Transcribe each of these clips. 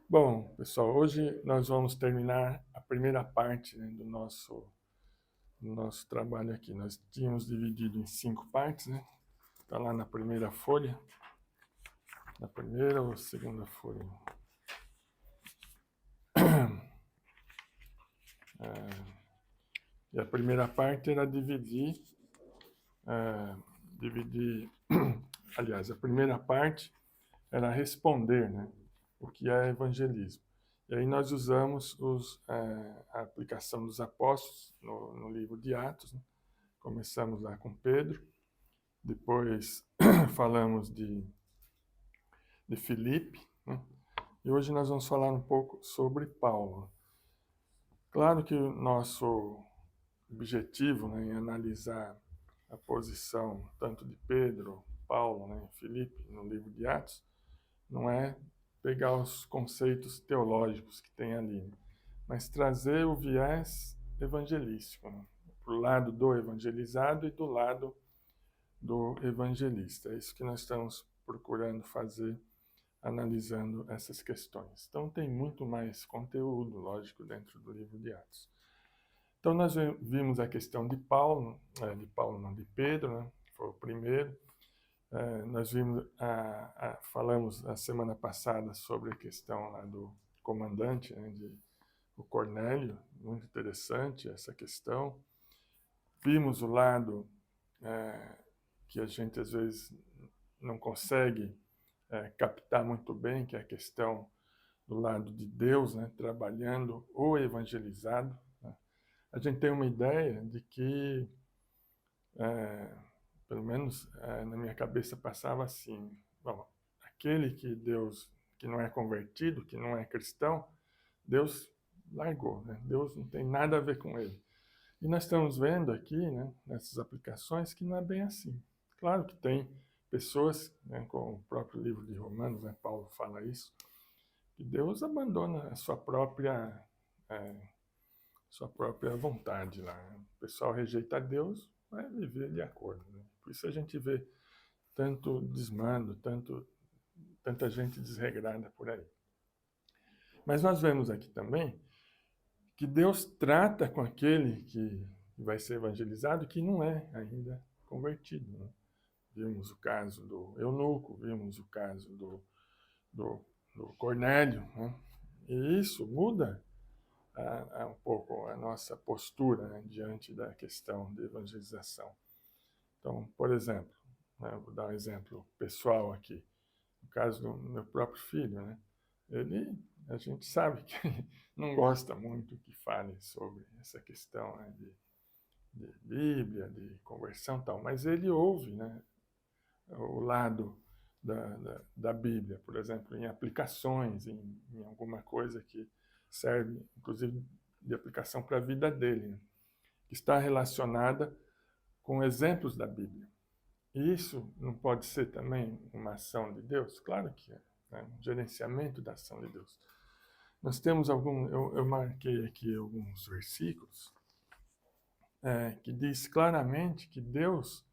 Bom, pessoal, hoje nós vamos terminar a primeira parte, né, do nosso trabalho aqui. Nós tínhamos dividido em 5 partes, né? Está lá na primeira folha, na primeira ou segunda folha. E a primeira parte era dividir, aliás, a primeira parte era responder, né, o que é evangelismo. E aí nós usamos a aplicação dos apóstolos no livro de Atos, né? Começamos lá com Pedro, depois falamos de Filipe, né? E hoje nós vamos falar um pouco sobre Paulo. Claro que o nosso objetivo, né, em analisar a posição tanto de Pedro, Paulo, né, Filipe no livro de Atos, não é pegar os conceitos teológicos que tem ali, né, mas trazer o viés evangelístico, né, para o lado do evangelizado e do lado do evangelista. É isso que nós estamos procurando fazer, analisando essas questões. Então, tem muito mais conteúdo, lógico, dentro do livro de Atos. Então, nós vimos a questão de Paulo não, de Pedro, né? Foi o primeiro. Nós falamos a semana passada sobre a questão lá do comandante, né, o Cornélio, muito interessante essa questão. Vimos o lado que a gente às vezes não consegue captar muito bem, que é a questão do lado de Deus, né, trabalhando o evangelizado. Né? A gente tem uma ideia de que, pelo menos na minha cabeça passava assim, bom, aquele que Deus, que não é convertido, que não é cristão, Deus largou, né? Deus não tem nada a ver com ele. E nós estamos vendo aqui, né, nessas aplicações, que não é bem assim. Claro que tem pessoas, né, com o próprio livro de Romanos, né, Paulo fala isso, que Deus abandona a é, sua própria vontade lá. O pessoal rejeita Deus, vai viver de acordo. Né? Por isso a gente vê tanto desmando, tanta gente desregrada por aí. Mas nós vemos aqui também que Deus trata com aquele que vai ser evangelizado que não é ainda convertido. Né? Vimos o caso do eunuco, vimos o caso do, do Cornélio, né? E isso muda um pouco a nossa postura, né, diante da questão de evangelização. Então, por exemplo, né, vou dar um exemplo pessoal aqui, no caso do meu próprio filho, né? A gente sabe que não gosta muito que fale sobre essa questão, né, de Bíblia, de conversão e tal, mas ele ouve, né, o lado da Bíblia, por exemplo, em aplicações, em alguma coisa que serve, inclusive, de aplicação para a vida dele, né, que está relacionada com exemplos da Bíblia. E isso não pode ser também uma ação de Deus? Claro que é, né? Um gerenciamento da ação de Deus. Nós temos eu marquei aqui alguns versículos que diz claramente que Deus,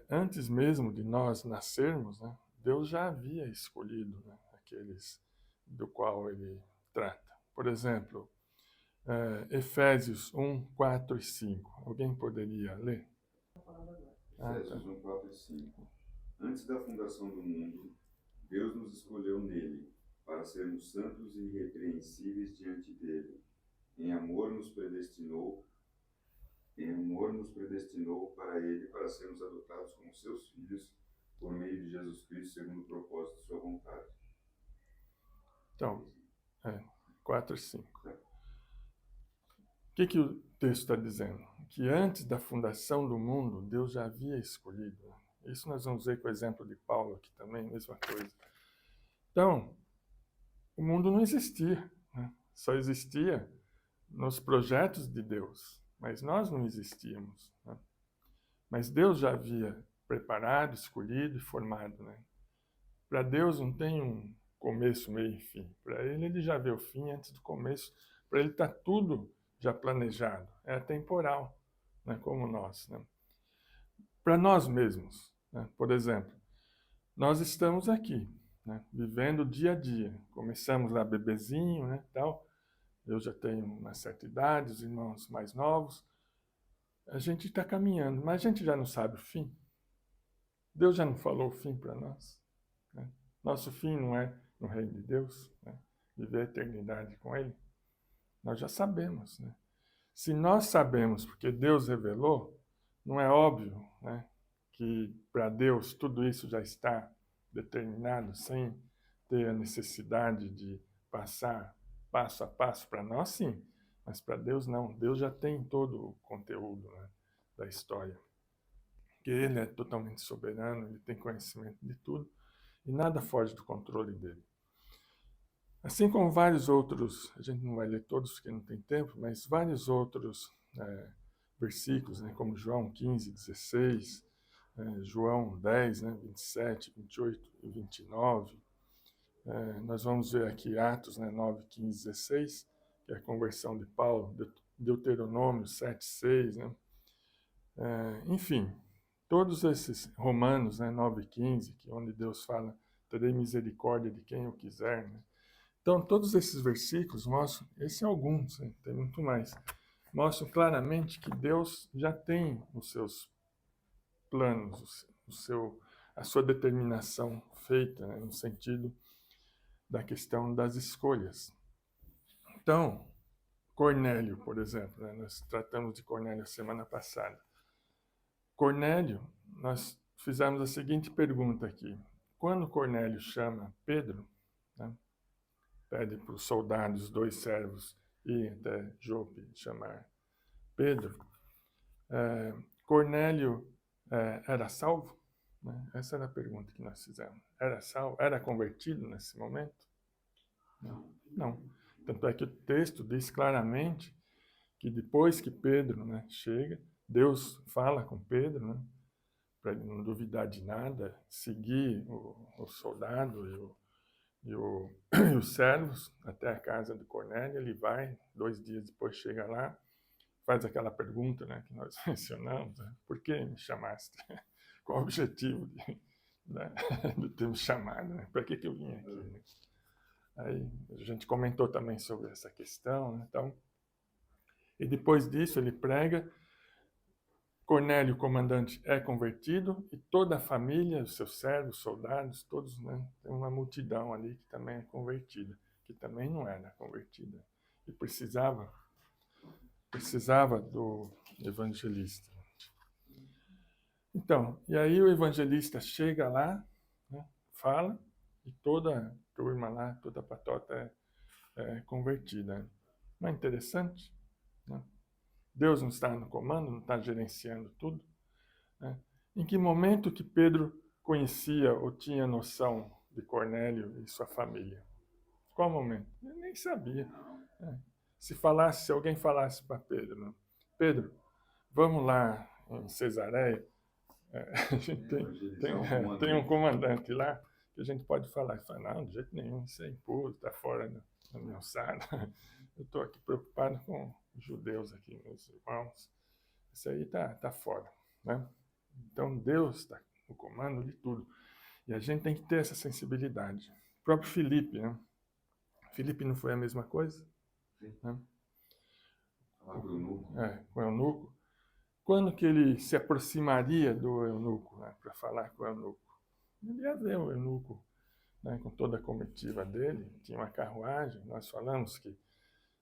antes mesmo de nós nascermos, né, Deus já havia escolhido, né, aqueles do qual ele trata. Por exemplo, Efésios 1, 4 e 5. Alguém poderia ler? Efésios 1, 4 e 5. Antes da fundação do mundo, Deus nos escolheu nele, para sermos santos e irrepreensíveis diante dele. Em amor nos predestinou, para ele, para sermos adotados como seus filhos, por meio de Jesus Cristo, segundo o propósito de sua vontade. Então, 4 e 5. O que o texto está dizendo? Que antes da fundação do mundo, Deus já havia escolhido. Isso nós vamos ver com o exemplo de Paulo aqui também, mesma coisa. Então, o mundo não existia, né? Só existia nos projetos de Deus, mas nós não existíamos, né? Mas Deus já havia preparado, escolhido e formado, né? Para Deus não tem um começo, meio e fim. Para ele já vê o fim antes do começo. Para ele está tudo já planejado. É atemporal, né? Como nós, né? Para nós mesmos, né? Por exemplo, nós estamos aqui. né? Vivendo o dia a dia. Começamos lá bebezinho, né, tal. Eu já tenho uma certa idade, os irmãos mais novos. A gente está caminhando, mas a gente já não sabe o fim. Deus já não falou o fim para nós, né? Nosso fim não é no reino de Deus, né? Viver a eternidade com Ele. Nós já sabemos, né? Se nós sabemos porque Deus revelou, não é óbvio, né, que para Deus tudo isso já está determinado sem ter a necessidade de passar passo a passo. Para nós, sim, mas para Deus não. Deus já tem todo o conteúdo, né, da história. Que Ele é totalmente soberano, Ele tem conhecimento de tudo e nada foge do controle dele. Assim como vários outros, a gente não vai ler todos porque não tem tempo, mas vários outros versículos, né, como João 15, 16, João 10, né, 27, 28 e 29. Nós vamos ver aqui Atos, né, 9, 15, 16, que é a conversão de Paulo, Deuteronômio 7, 6, né? Enfim, todos esses Romanos, né, 9, 15, que é onde Deus fala, terei misericórdia de quem eu quiser, né? Então, todos esses versículos mostram, esses são alguns, né, tem muito mais, mostram claramente que Deus já tem os seus planos, a sua determinação feita, né, no sentido da questão das escolhas. Então, Cornélio, por exemplo, né, nós tratamos de Cornélio a semana passada. Cornélio, nós fizemos a seguinte pergunta aqui. Quando Cornélio chama Pedro, né, pede para os soldados, 2 servos, ir até Jope chamar Pedro, Cornélio era salvo? Né? Essa era a pergunta que nós fizemos. Era salvo? Era convertido nesse momento? Não. Não. Tanto é que o texto diz claramente que depois que Pedro, né, chega, Deus fala com Pedro, né, para ele não duvidar de nada, seguir o soldado e os servos até a casa de Cornélio. Ele vai, 2 dias depois chega lá, faz aquela pergunta, né, que nós mencionamos, né, por que me chamaste? Qual o objetivo de ter me chamado? Né? Para que eu vim aqui? Né? Aí a gente comentou também sobre essa questão, né? Então, e depois disso ele prega, Cornélio, comandante, é convertido e toda a família, os seus servos, soldados, todos, né, tem uma multidão ali que também é convertida, que também não era convertida e precisava do evangelista. Então, e aí o evangelista chega lá, né, fala, e toda a turma lá, toda a patota é convertida. Não é interessante? Né? Deus não está no comando, não está gerenciando tudo. Né? Em que momento que Pedro conhecia ou tinha noção de Cornélio e sua família? Qual momento? Ele nem sabia. Né? Se alguém falasse para Pedro, né? Pedro, vamos lá em Cesareia, a gente tem um comandante lá que a gente pode falar. Ele fala, não, de jeito nenhum, isso é impuro, está fora da minha alçada. Eu estou aqui preocupado com os judeus aqui, meus irmãos. Isso aí tá fora, né? Então, Deus está no comando de tudo. E a gente tem que ter essa sensibilidade. O próprio Filipe, né? Filipe não foi a mesma coisa? Né? Com o eunuco. Quando que ele se aproximaria do eunuco, né, para falar com o eunuco? Ele ia ver o eunuco, né, com toda a comitiva dele, tinha uma carruagem. Nós falamos que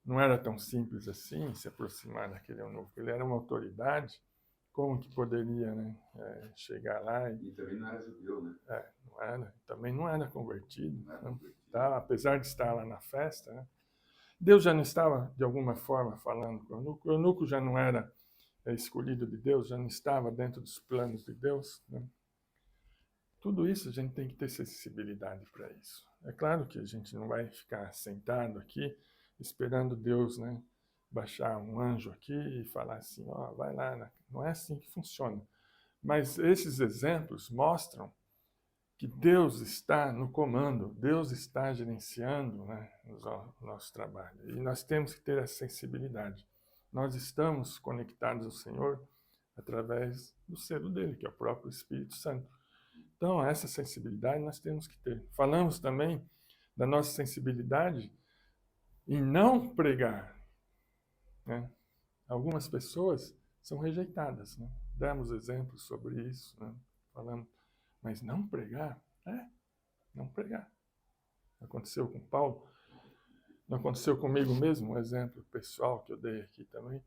não era tão simples assim se aproximar daquele eunuco. Ele era uma autoridade, como que poderia, né, chegar lá? E também não era judeu, né? Não era, também não era convertido. Não era convertido. Tá, apesar de estar lá na festa, né? Deus já não estava, de alguma forma, falando com o eunuco já não era escolhido de Deus, já não estava dentro dos planos de Deus. Né? Tudo isso a gente tem que ter sensibilidade para isso. É claro que a gente não vai ficar sentado aqui esperando Deus, né, baixar um anjo aqui e falar assim, ó, vai lá. Né? Não é assim que funciona. Mas esses exemplos mostram que Deus está no comando, Deus está gerenciando, né, o nosso trabalho. E nós temos que ter essa sensibilidade. Nós estamos conectados ao Senhor através do selo dele, que é o próprio Espírito Santo. Então, essa sensibilidade nós temos que ter. Falamos também da nossa sensibilidade em não pregar, né? Algumas pessoas são rejeitadas, né? Demos exemplos sobre isso, né? Falando, mas não pregar? Não pregar. Aconteceu com Paulo, não aconteceu comigo mesmo, um exemplo pessoal que eu dei aqui também.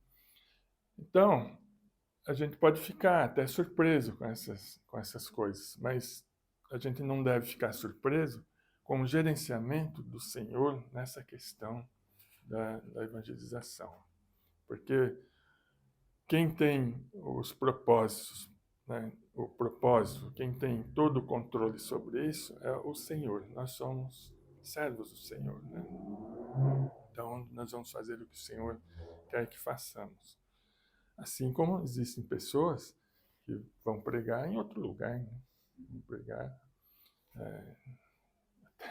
Então, a gente pode ficar até surpreso com essas coisas, mas a gente não deve ficar surpreso com o gerenciamento do Senhor nessa questão da evangelização. Porque quem tem os propósitos, né, o propósito, quem tem todo o controle sobre isso é o Senhor. Nós somos servos do Senhor, né? Então, nós vamos fazer o que o Senhor quer que façamos. Assim como existem pessoas que vão pregar em outro lugar, né? Vão pregar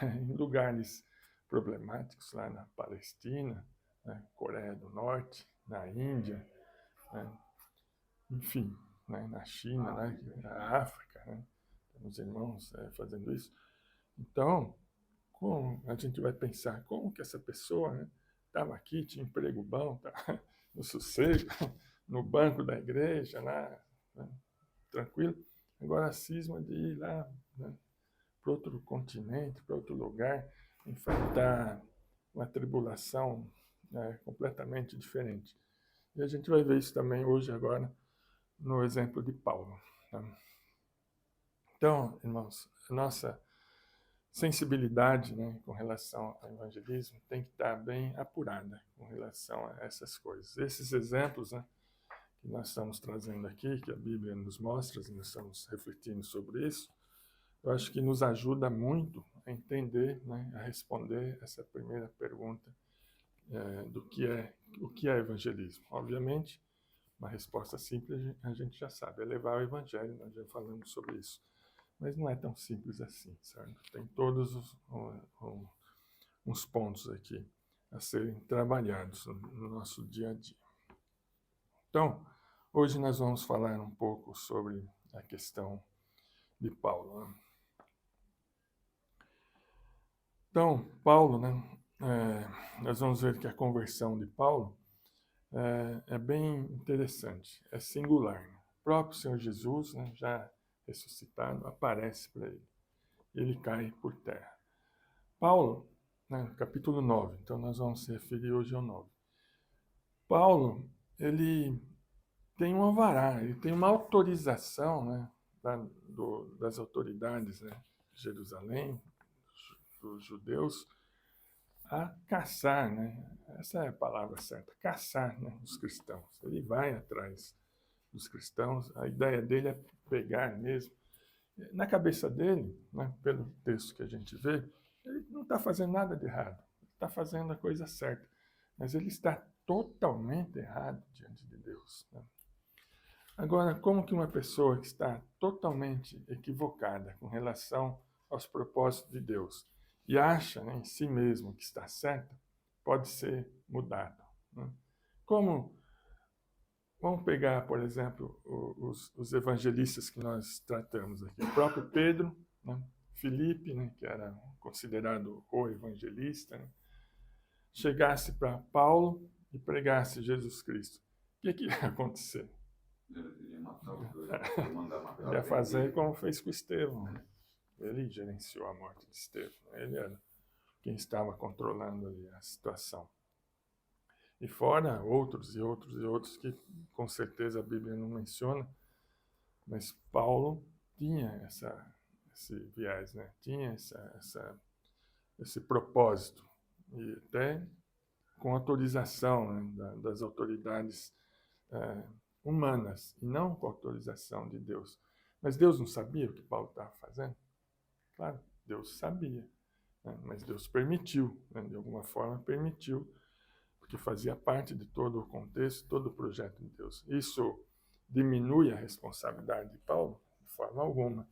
em lugares problemáticos, lá na Palestina, né? Coreia do Norte, na Índia, né? Enfim, né? Na China, né? Na África, né? Temos irmãos fazendo isso. Então, como a gente vai pensar, como que essa pessoa estava aqui, tinha emprego bom, tá no sossego, no banco da igreja, lá, né, tranquilo, agora cisma de ir lá, né, para outro continente, para outro lugar, enfrentar uma tribulação, né, completamente diferente. E a gente vai ver isso também hoje, agora, no exemplo de Paulo. Tá? Então, irmãos, a nossa sensibilidade, né, com relação ao evangelismo tem que estar bem apurada com relação a essas coisas. Esses exemplos, né, que nós estamos trazendo aqui, que a Bíblia nos mostra, e nós estamos refletindo sobre isso, eu acho que nos ajuda muito a entender, né, a responder essa primeira pergunta o que é evangelismo. Obviamente, uma resposta simples a gente já sabe, é levar o evangelho, nós já falamos sobre isso. Mas não é tão simples assim, certo? Tem todos uns pontos aqui a serem trabalhados no nosso dia a dia. Então, hoje nós vamos falar um pouco sobre a questão de Paulo. Né? Então, Paulo, né, nós vamos ver que a conversão de Paulo é bem interessante, é singular. Né? O próprio Senhor Jesus, né, já ressuscitado, aparece para ele. Ele cai por terra. Paulo, né, capítulo 9, então nós vamos se referir hoje ao 9. Paulo, ele tem um alvará, ele tem uma autorização, né, das autoridades, né, de Jerusalém, dos judeus, a caçar, né, essa é a palavra certa, caçar, né, os cristãos. Ele vai atrás dos cristãos, a ideia dele é pegar mesmo. Na cabeça dele, né, pelo texto que a gente vê, ele não está fazendo nada de errado, está fazendo a coisa certa, mas ele está totalmente errado diante de Deus. Né? Agora, como que uma pessoa que está totalmente equivocada com relação aos propósitos de Deus e acha, né, em si mesmo que está certa, pode ser mudado? Né? Como vamos pegar, por exemplo, os evangelistas que nós tratamos aqui. O próprio Pedro, né? Filipe, né? Que era considerado o evangelista, né? Chegasse para Paulo e pregasse Jesus Cristo. O que ia acontecer? Ele ia matar os dois, ia mandar matar. Ele ia fazer como fez com Estevão. Né? Ele gerenciou a morte de Estevão. Ele era quem estava controlando ali a situação. E fora outros e outros e outros que com certeza a Bíblia não menciona, mas Paulo tinha esse viés, né? Tinha esse propósito, e até com autorização, né, das autoridades humanas, e não com autorização de Deus. Mas Deus não sabia o que Paulo estava fazendo? Claro, Deus sabia, né? Mas Deus permitiu, né? De alguma forma permitiu, porque fazia parte de todo o contexto, todo o projeto de Deus. Isso diminui a responsabilidade de Paulo? De forma alguma.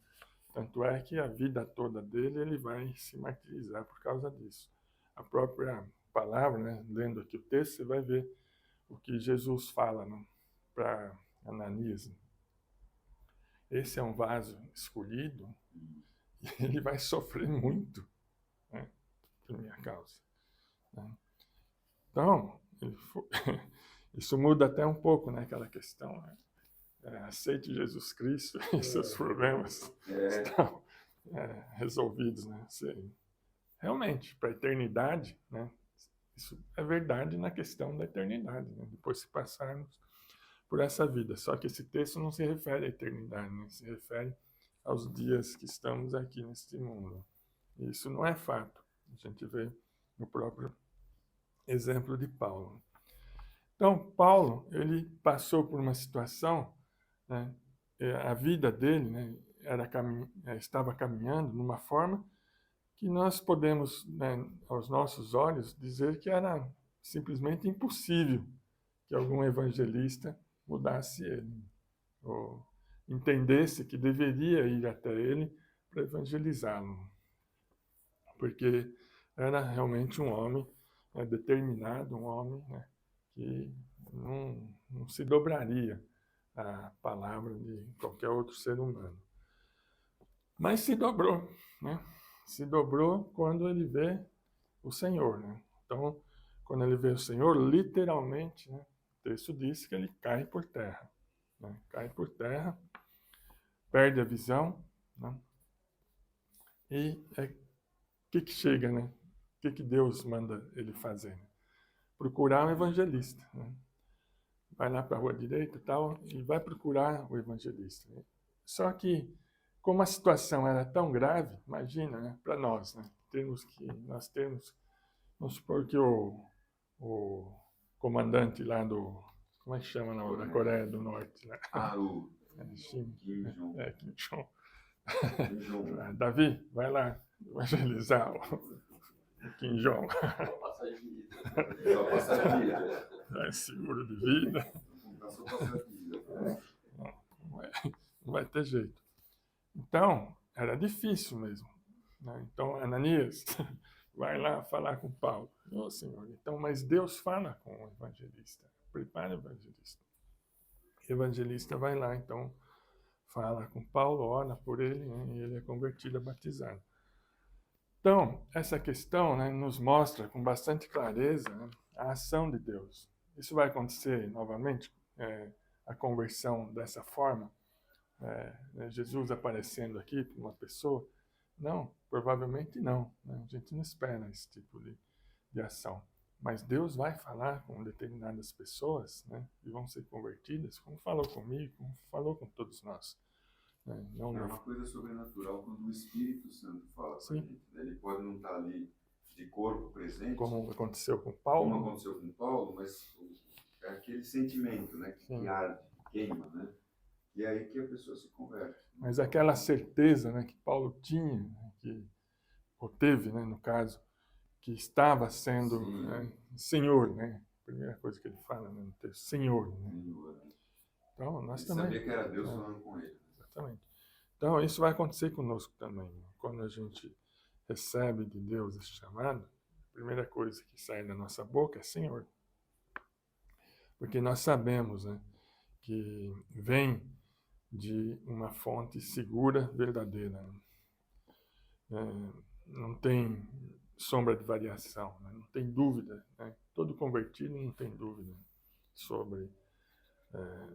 Tanto é que a vida toda dele ele vai se martirizar por causa disso. A própria palavra, né, lendo aqui o texto, você vai ver o que Jesus fala, né, para Ananias. Esse é um vaso escolhido E ele vai sofrer muito, né, por minha causa. Né? Então, isso muda até um pouco, né, aquela questão, né? Aceite Jesus Cristo e seus problemas estão resolvidos, né? Realmente, para a eternidade, né? Isso é verdade na questão da eternidade, né? Depois se passarmos por essa vida. Só que esse texto não se refere à eternidade, né? Se refere aos dias que estamos aqui neste mundo. E isso não é fato. A gente vê no próprio exemplo de Paulo. Então, Paulo, ele passou por uma situação, né? A vida dele, né, estava caminhando numa forma que nós podemos, né, aos nossos olhos, dizer que era simplesmente impossível que algum evangelista mudasse ele, ou entendesse que deveria ir até ele para evangelizá-lo, porque era realmente um homem, né, determinado, um homem, né, que não se dobraria à palavra de qualquer outro ser humano. Mas se dobrou, né? Se dobrou quando ele vê o Senhor, né? Então, quando ele vê o Senhor, literalmente, né, o texto diz que ele cai por terra, né? Cai por terra, perde a visão, né? E que chega, né? O que Deus manda ele fazer? Procurar um evangelista, né? Vai lá para a rua direita e tal, e vai procurar o evangelista, né? Só que, como a situação era tão grave, imagina, né, para nós, né, nós termos, vamos supor que o comandante lá como é que chama na Coreia do Norte? Né? O Kim Jong. Kim Jong. Davi, vai lá evangelizar o Kim Jong. Só passar de vida. Seguro de vida. Só passar de vida. Não vai ter jeito. Então, era difícil mesmo. Né? Então, Ananias vai lá falar com Paulo. Ô, Senhor, então, mas Deus fala com o evangelista. Prepara o evangelista. O evangelista vai lá, então, fala com Paulo, ora por ele, né? E ele é convertido, é batizado. Então, essa questão, né, nos mostra com bastante clareza, né, a ação de Deus. Isso vai acontecer novamente, a conversão dessa forma? Jesus aparecendo aqui para uma pessoa? Não, provavelmente não. Né? A gente não espera esse tipo de ação. Mas Deus vai falar com determinadas pessoas, né, que vão ser convertidas, como falou comigo, como falou com todos nós. Não, é uma coisa sobrenatural quando o Espírito Santo fala com a gente. Ele pode não estar ali de corpo presente, como aconteceu com Paulo, mas é aquele sentimento, né, que arde, queima, né? E é aí que a pessoa se converte. Mas aquela certeza, né, que Paulo tinha, ou teve, né, no caso, que estava sendo, né, Senhor, né? A primeira coisa que ele fala, né, no texto, Senhor. Né? Senhor. Então, nós ele também. Sabia que era Deus falando com ele. Exatamente. Então, isso vai acontecer conosco também. Né? Quando a gente recebe de Deus esse chamado, a primeira coisa que sai da nossa boca é Senhor. Porque nós sabemos, né, que vem de uma fonte segura, verdadeira. Não tem sombra de variação, né? Não tem dúvida. Né? Todo convertido não tem dúvida sobre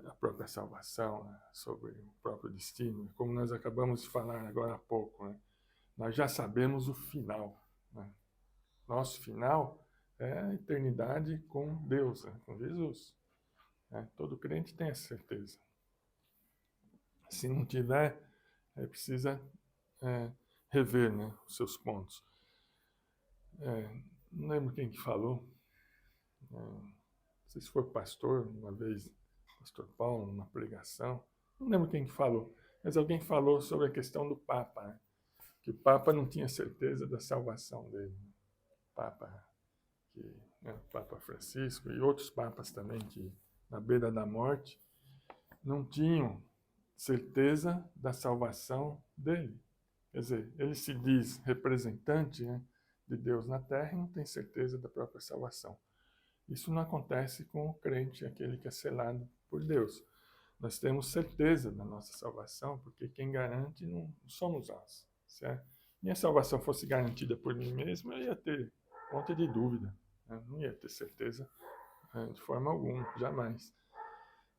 a própria salvação, né? Sobre o próprio destino. Como nós acabamos de falar agora há pouco, né? Nós já sabemos o final. Né? Nosso final é a eternidade com Deus, né? Com Jesus. Né? Todo crente tem essa certeza. Se não tiver, precisa rever, né, os seus pontos. Não lembro quem que falou, não sei se foi pastor, uma vez, pastor Paulo, numa pregação, não lembro quem que falou, mas alguém falou sobre a questão do Papa, né, que o Papa não tinha certeza da salvação dele. O Papa Francisco e outros papas também, que na beira da morte, não tinham certeza da salvação dele. Quer dizer, ele se diz representante, né, de Deus na terra e não tem certeza da própria salvação. Isso não acontece com o crente, aquele que é selado por Deus. Nós temos certeza da nossa salvação, porque quem garante não somos nós, certo? Minha salvação fosse garantida por mim mesmo, eu ia ter um monte de dúvida, né? Não ia ter certeza de forma alguma, jamais.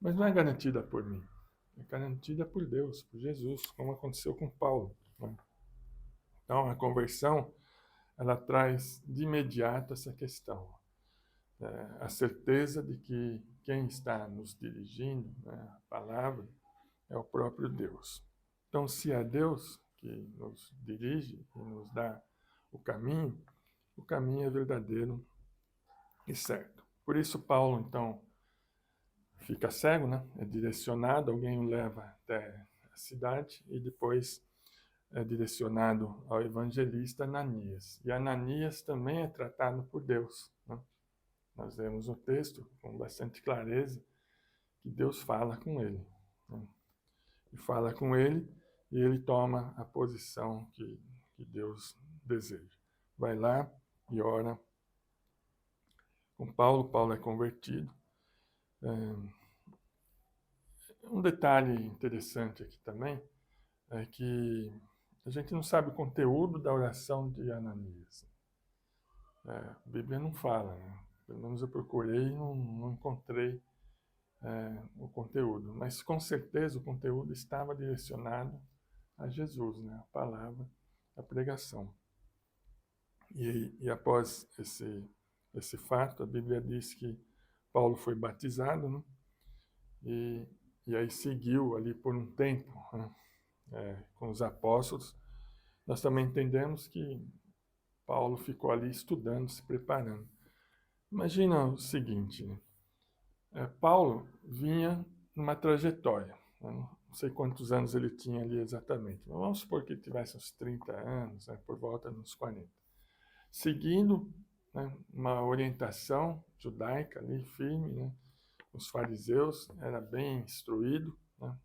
Mas não é garantida por mim, é garantida por Deus, por Jesus, como aconteceu com Paulo, né? Então, a conversão, ela traz de imediato essa questão, a certeza de que quem está nos dirigindo, né, a palavra, é o próprio Deus. Então, se é Deus que nos dirige e nos dá o caminho é verdadeiro e certo. Por isso, Paulo, então, fica cego, né? É direcionado, alguém o leva até a cidade e depois é direcionado ao evangelista Ananias. E Ananias também é tratado por Deus, né? Nós vemos no texto com bastante clareza que Deus fala com ele, né? E fala com ele e ele toma a posição que Deus deseja. Vai lá e ora com Paulo. Paulo é convertido. Um detalhe interessante aqui também é que a gente não sabe o conteúdo da oração de Ananias. A Bíblia não fala, né? Pelo menos eu procurei e não encontrei o conteúdo. Mas com certeza o conteúdo estava direcionado a Jesus, né? A palavra, a pregação. E após esse fato, a Bíblia diz que Paulo foi batizado, né? E aí seguiu ali por um tempo, né? Com os apóstolos. Nós também entendemos que Paulo ficou ali estudando, se preparando. Imagina o seguinte, né? Paulo vinha numa trajetória, né? Não sei quantos anos ele tinha ali exatamente, mas vamos supor que ele tivesse uns 30 anos, né? Por volta dos 40. Seguindo, né, uma orientação judaica ali, firme, né? Os fariseus, era bem instruído, né?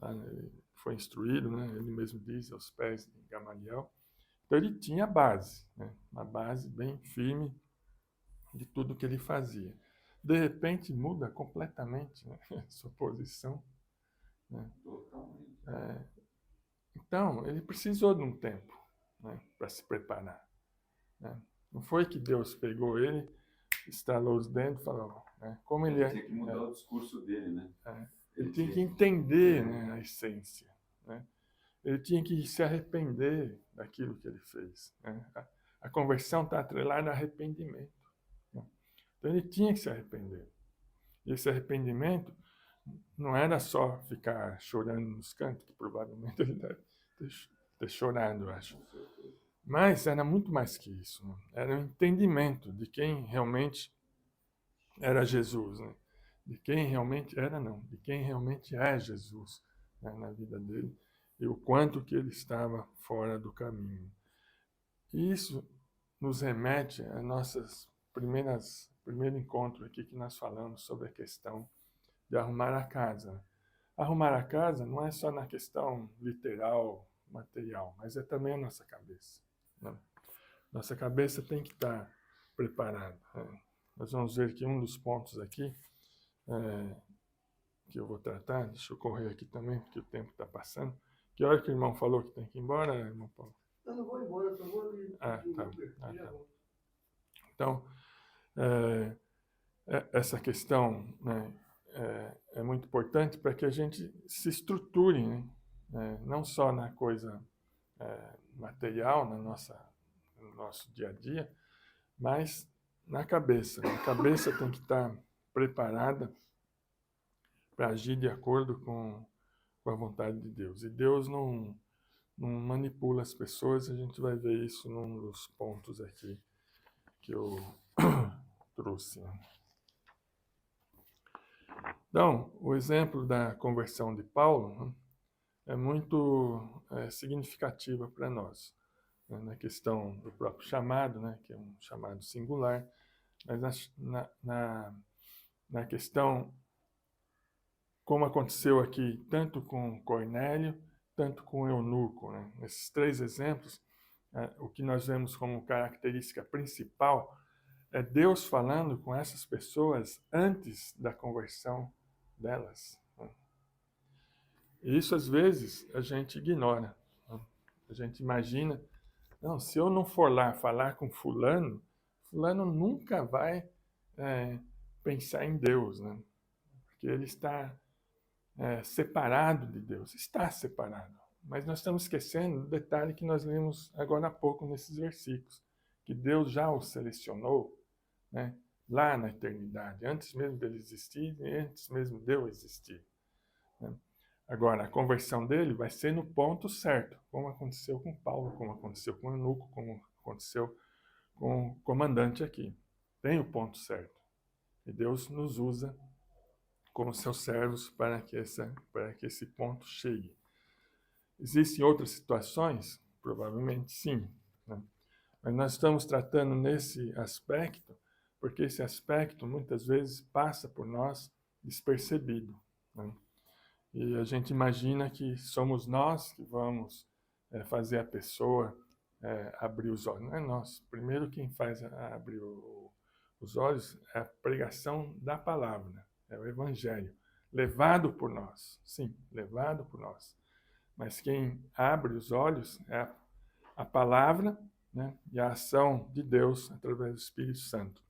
Ele foi instruído, né? Ele mesmo diz, aos pés de Gamaliel. Então ele tinha base, né? Uma base bem firme de tudo que ele fazia. De repente muda completamente, né? Sua posição, né? Então ele precisou de um tempo, né? Para se preparar, né? Não foi que Deus pegou ele, estalou os dentes e falou, né? Como ele tinha que mudar o discurso dele, né? Ele tinha que entender, né, a essência, né? Ele tinha que se arrepender daquilo que ele fez, né? A conversão está atrelada a arrependimento, né? Então ele tinha que se arrepender. E esse arrependimento não era só ficar chorando nos cantos, que provavelmente ele deve ter chorado, eu acho. Mas era muito mais que isso, né? Era o entendimento de quem realmente era Jesus, né? De quem realmente era, não, de quem realmente é Jesus, né, na vida dele, e o quanto que ele estava fora do caminho. Isso nos remete a nossas primeiro encontro aqui que nós falamos sobre a questão de arrumar a casa. Arrumar a casa não é só na questão literal, material, mas é também a nossa cabeça, né? Nossa cabeça tem que estar preparada, né? Nós vamos ver que um dos pontos aqui que eu vou tratar, deixa eu correr aqui também, porque o tempo está passando. Que hora que o irmão falou que tem que ir embora, irmão Paulo? Eu não vou embora, eu só vou ali. Tá. Então, essa questão, né, é muito importante para que a gente se estruture, né? Não só na coisa material, no nosso dia a dia, mas na cabeça. A cabeça tem que estar preparada para agir de acordo com a vontade de Deus. E Deus não manipula as pessoas, a gente vai ver isso num dos pontos aqui que eu trouxe. Então, o exemplo da conversão de Paulo é muito significativa para nós, né, na questão do próprio chamado, né, que é um chamado singular, mas na questão como aconteceu aqui, tanto com Cornélio, tanto com Eunuco, né? Nesses três exemplos, o que nós vemos como característica principal é Deus falando com essas pessoas antes da conversão delas, né? E isso, às vezes, a gente ignora. Né? A gente imagina, não, se eu não for lá falar com fulano, fulano nunca vai pensar em Deus, né? Porque ele está separado de Deus. Está separado. Mas nós estamos esquecendo o detalhe que nós lemos agora há pouco nesses versículos, que Deus já o selecionou, né, lá na eternidade, antes mesmo dele existir e antes mesmo de eu existir. Né? Agora, a conversão dele vai ser no ponto certo, como aconteceu com Paulo, como aconteceu com Eunuco, como aconteceu com o comandante aqui. Tem o ponto certo. E Deus nos usa como seus servos para que esse ponto chegue. Existem outras situações? Provavelmente sim. Né? Mas nós estamos tratando nesse aspecto, porque esse aspecto muitas vezes passa por nós despercebido. Né? E a gente imagina que somos nós que vamos fazer a pessoa abrir os olhos. Não é nós. Primeiro quem faz abrir os olhos é a pregação da palavra, é o evangelho, levado por nós. Sim, levado por nós. Mas quem abre os olhos é a palavra, né, e a ação de Deus através do Espírito Santo.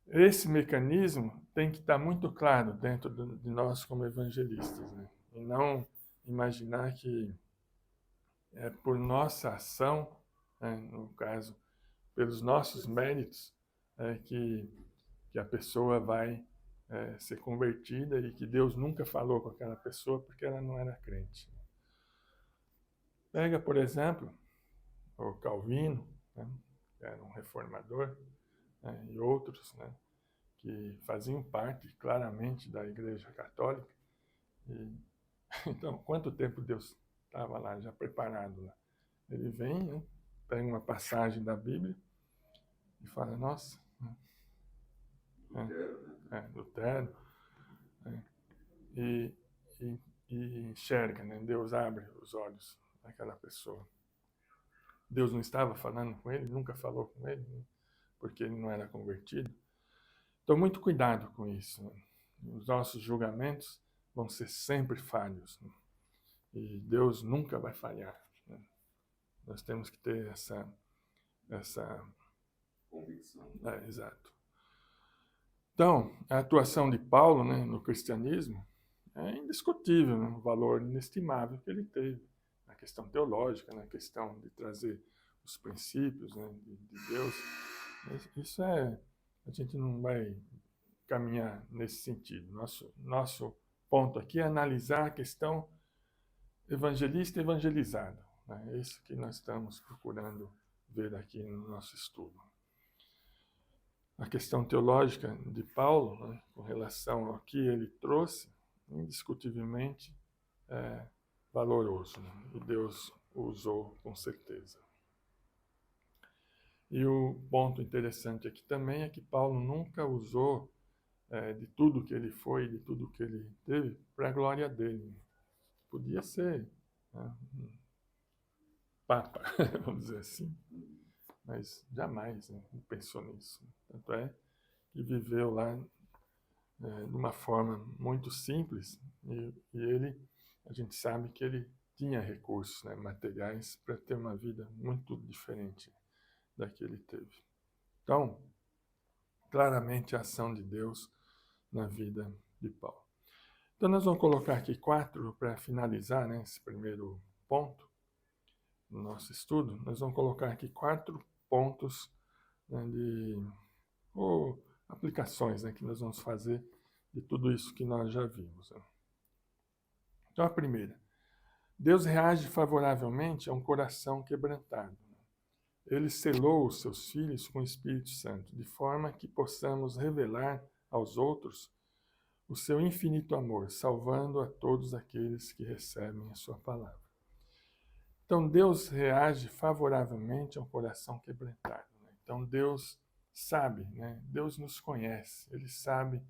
Esse mecanismo tem que estar muito claro dentro de nós como evangelistas, né? E não imaginar que é por nossa ação, né, no caso, pelos nossos méritos, que a pessoa vai ser convertida e que Deus nunca falou com aquela pessoa porque ela não era crente. Pega, por exemplo, o Calvino, né, que era um reformador, né, e outros, né, que faziam parte claramente da Igreja Católica. E, então, quanto tempo Deus estava lá, já preparado lá? Ele vem, né, pega uma passagem da Bíblia e fala, nossa, Lutero, né, e, e enxerga, né, Deus abre os olhos daquela pessoa. Deus não estava falando com ele, nunca falou com ele, né, porque ele não era convertido. Então, muito cuidado com isso. Né? Os nossos julgamentos vão ser sempre falhos. Né? E Deus nunca vai falhar. Né? Nós temos que ter essa convicção. Exato. Então, a atuação de Paulo, né, no cristianismo é indiscutível, né? O valor inestimável que ele teve na questão teológica, na questão de trazer os princípios, né, de Deus. Isso a gente não vai caminhar nesse sentido. Nosso ponto aqui é analisar a questão evangelista e evangelizado. Né? É isso que nós estamos procurando ver aqui no nosso estudo. A questão teológica de Paulo, né, com relação ao que ele trouxe, indiscutivelmente é valoroso. Né? E Deus o usou com certeza. E o ponto interessante aqui também é que Paulo nunca usou de tudo que ele foi, de tudo que ele teve, para a glória dele. Podia ser, né, um papa, vamos dizer assim, mas jamais, né, pensou nisso. Tanto é que viveu lá de uma forma muito simples e ele, a gente sabe que ele tinha recursos, né, materiais para ter uma vida muito diferente da que ele teve. Então, claramente a ação de Deus na vida de Paulo. Então, nós vamos colocar aqui 4 para finalizar, né, esse primeiro ponto no nosso estudo. Nós vamos colocar aqui 4 pontos, né, ou aplicações, né, que nós vamos fazer de tudo isso que nós já vimos. Né. Então, a primeira, Deus reage favoravelmente a um coração quebrantado. Ele selou os seus filhos com o Espírito Santo, de forma que possamos revelar aos outros o seu infinito amor, salvando a todos aqueles que recebem a sua palavra. Então, Deus reage favoravelmente a um coração quebrantado. Né? Então, Deus sabe, né? Deus nos conhece, Ele sabe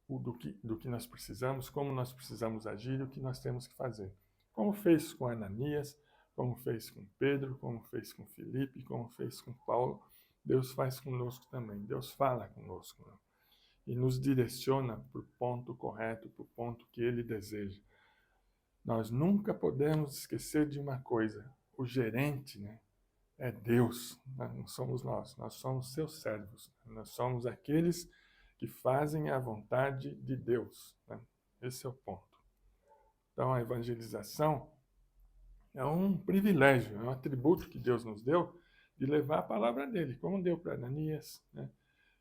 do que nós precisamos, como nós precisamos agir e o que nós temos que fazer. Como fez com Ananias, como fez com Pedro, como fez com Filipe, como fez com Paulo, Deus faz conosco também. Deus fala conosco, né? E nos direciona para o ponto correto, para o ponto que Ele deseja. nós nunca podemos esquecer de uma coisa: o gerente, né, é Deus, não somos nós somos seus servos, nós somos aqueles que fazem a vontade de Deus, né? Esse é o ponto. Então, a evangelização é um privilégio, é um atributo que Deus nos deu de levar a palavra dele, como deu para Ananias, né?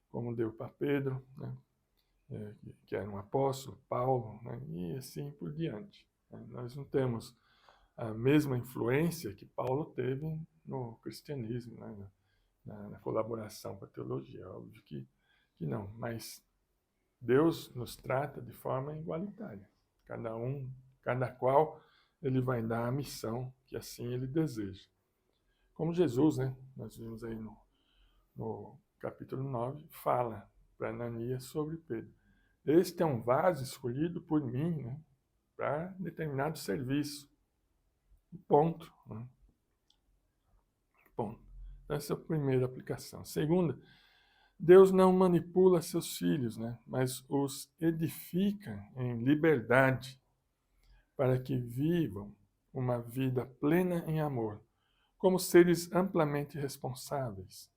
Como deu para Pedro, né? Que era um apóstolo, Paulo, né? E assim por diante. Nós não temos a mesma influência que Paulo teve no cristianismo, né? Na colaboração com a teologia. Óbvio que não, mas Deus nos trata de forma igualitária. Cada qual, ele vai dar a missão que assim ele deseja. Como Jesus, né? Nós vimos aí no capítulo 9, fala para Ananias sobre Pedro. Este é um vaso escolhido por mim, né, para determinado serviço. Ponto. Né? Ponto. Essa é a primeira aplicação. Segunda, Deus não manipula seus filhos, né, mas os edifica em liberdade para que vivam uma vida plena em amor, como seres amplamente responsáveis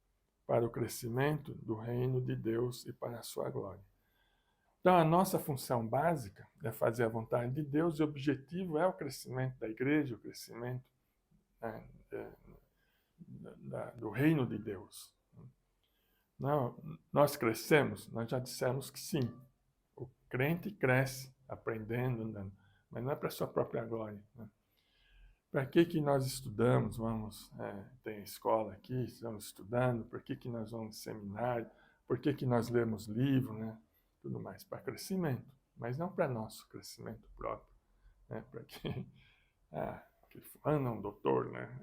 para o crescimento do reino de Deus e para a sua glória. Então, a nossa função básica é fazer a vontade de Deus e o objetivo é o crescimento da igreja, o crescimento, né, do reino de Deus. Não, nós crescemos? Nós já dissemos que sim. O crente cresce, aprendendo, andando, mas não é para a sua própria glória. Né? Para que nós estudamos? Tem escola aqui, estamos estudando. Por que nós vamos em seminário? Por que nós lemos livro, né? Tudo mais, para crescimento, mas não para nosso crescimento próprio, né? Para que fulano é um doutor, né?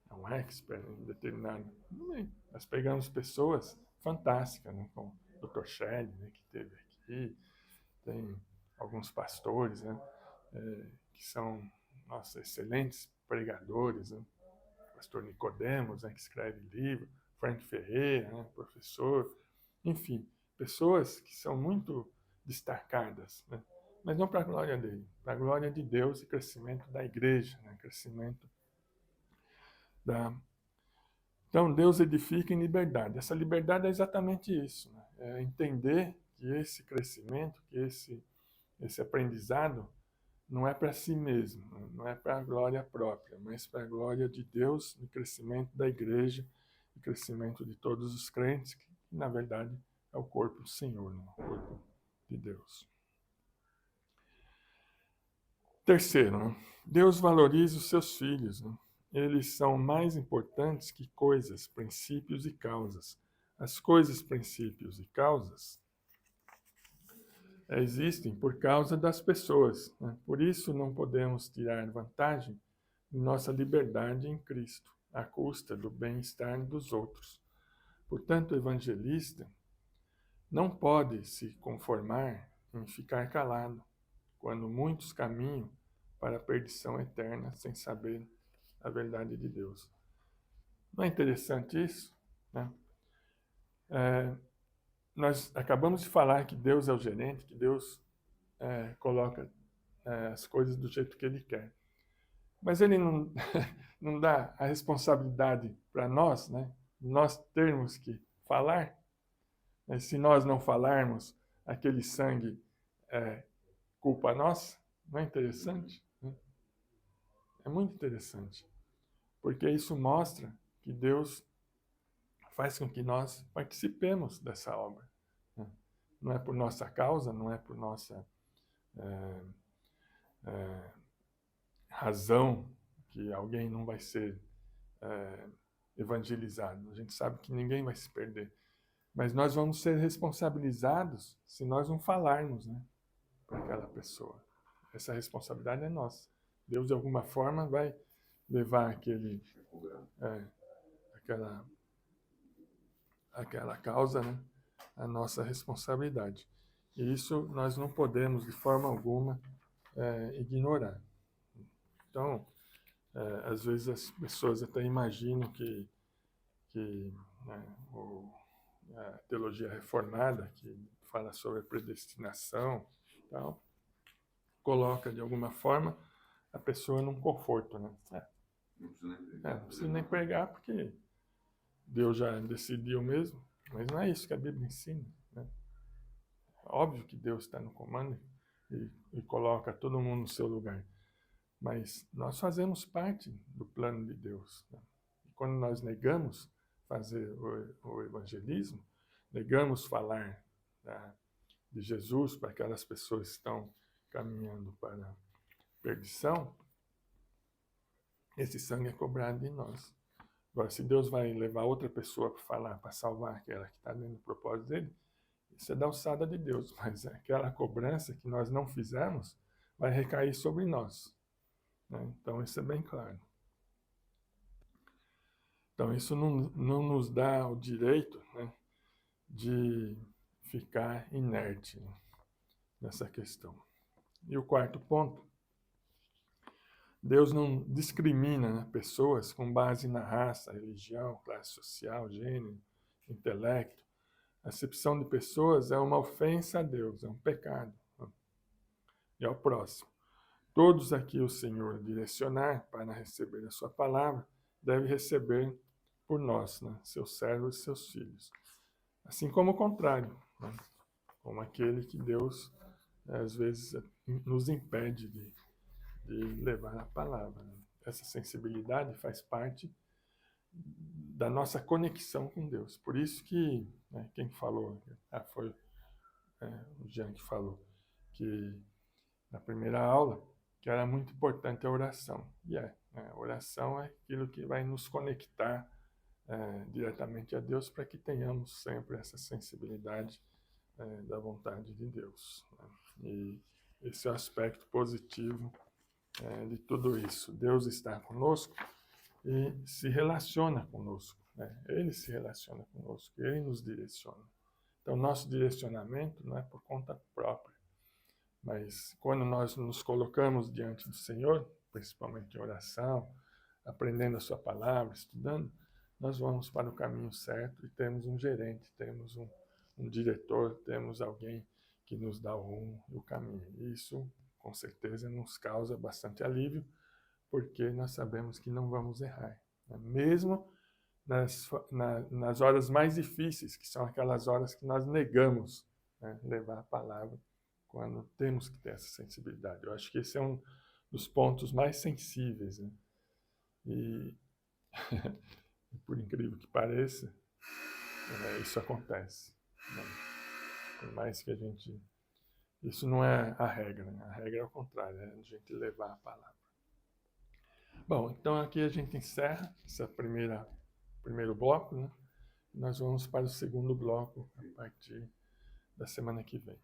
É um expert em determinado. Bem, nós pegamos pessoas fantásticas, né? Como o Dr. Shelley, né? Que esteve aqui, tem alguns pastores, né? Que são excelentes pregadores, né? Pastor Nicodemos, né? Que escreve livro, Frank Ferreira, né? Professor, enfim. Pessoas que são muito destacadas, né? Mas não para a glória dele, para a glória de Deus e crescimento da igreja, né? Crescimento da... Então, Deus edifica em liberdade. Essa liberdade é exatamente isso, né? É entender que esse crescimento, que esse aprendizado não é para si mesmo, não é para a glória própria, mas para a glória de Deus e crescimento da igreja e crescimento de todos os crentes, que na verdade é o corpo do Senhor, né? O corpo de Deus. Terceiro, né? Deus valoriza os seus filhos. Né? Eles são mais importantes que coisas, princípios e causas. As coisas, princípios e causas existem por causa das pessoas. Né? Por isso não podemos tirar vantagem de nossa liberdade em Cristo, à custa do bem-estar dos outros. Portanto, o evangelista não pode se conformar em ficar calado, quando muitos caminham para a perdição eterna sem saber a verdade de Deus. Não é interessante isso? Né? Nós acabamos de falar que Deus é o gerente, que Deus coloca as coisas do jeito que Ele quer. Mas Ele não, não dá a responsabilidade para nós, né? Nós termos que falar. Se nós não falarmos, aquele sangue culpa nossa. Não é interessante? Né? É muito interessante. Porque isso mostra que Deus faz com que nós participemos dessa obra. Né? Não é por nossa causa, não é por nossa razão que alguém não vai ser evangelizado. A gente sabe que ninguém vai se perder. Mas nós vamos ser responsabilizados se nós não falarmos, né, para aquela pessoa. Essa responsabilidade é nossa. Deus, de alguma forma, vai levar aquela causa, né, a nossa responsabilidade. E isso nós não podemos, de forma alguma, ignorar. Então, às vezes as pessoas até imaginam que né, a teologia reformada, que fala sobre a predestinação, tal, coloca de alguma forma a pessoa num conforto, né? Não precisa nem pregar. Não precisa nem pregar porque Deus já decidiu mesmo, mas não é isso que a Bíblia ensina, né? Óbvio que Deus está no comando e coloca todo mundo no seu lugar, mas nós fazemos parte do plano de Deus, né? E quando nós negamos fazer o evangelismo, negamos falar de Jesus para aquelas pessoas que estão caminhando para a perdição, esse sangue é cobrado de nós. Agora, se Deus vai levar outra pessoa para falar, para salvar aquela que está dentro do propósito dele, isso é da alçada de Deus, mas aquela cobrança que nós não fizemos vai recair sobre nós, né? Então, isso é bem claro. Então, isso não nos dá o direito, né, de ficar inerte, né, nessa questão. E o quarto ponto, Deus não discrimina, né, pessoas com base na raça, religião, classe social, gênero, intelecto. A acepção de pessoas é uma ofensa a Deus, é um pecado, né, e ao próximo. Todos a que o Senhor direcionar para receber a sua palavra, deve receber por nós, né, seus servos e seus filhos. Assim como o contrário, né, como aquele que Deus, às vezes, nos impede de levar a palavra, né? Essa sensibilidade faz parte da nossa conexão com Deus. Por isso que, né, quem falou, foi o Jean que falou, que na primeira aula, que era muito importante a oração. E né, a oração é aquilo que vai nos conectar diretamente a Deus para que tenhamos sempre essa sensibilidade da vontade de Deus, né? E esse é o aspecto positivo de tudo isso. Deus está conosco e se relaciona conosco, né? Ele se relaciona conosco, Ele nos direciona. Então, nosso direcionamento não é por conta própria, mas quando nós nos colocamos diante do Senhor, principalmente em oração, aprendendo a sua palavra, estudando, nós vamos para o caminho certo e temos um gerente, temos um diretor, temos alguém que nos dá o rumo e o caminho. Isso, com certeza, nos causa bastante alívio, porque nós sabemos que não vamos errar, né? Mesmo nas horas mais difíceis, que são aquelas horas que nós negamos, né, levar a palavra, quando temos que ter essa sensibilidade. Eu acho que esse é um dos pontos mais sensíveis, né? E, por incrível que pareça, isso acontece, né? Por mais que a gente... Isso não é a regra, né? A regra é o contrário, é a gente levar a palavra. Bom, então aqui a gente encerra esse primeiro bloco, né? Nós vamos para o segundo bloco a partir da semana que vem.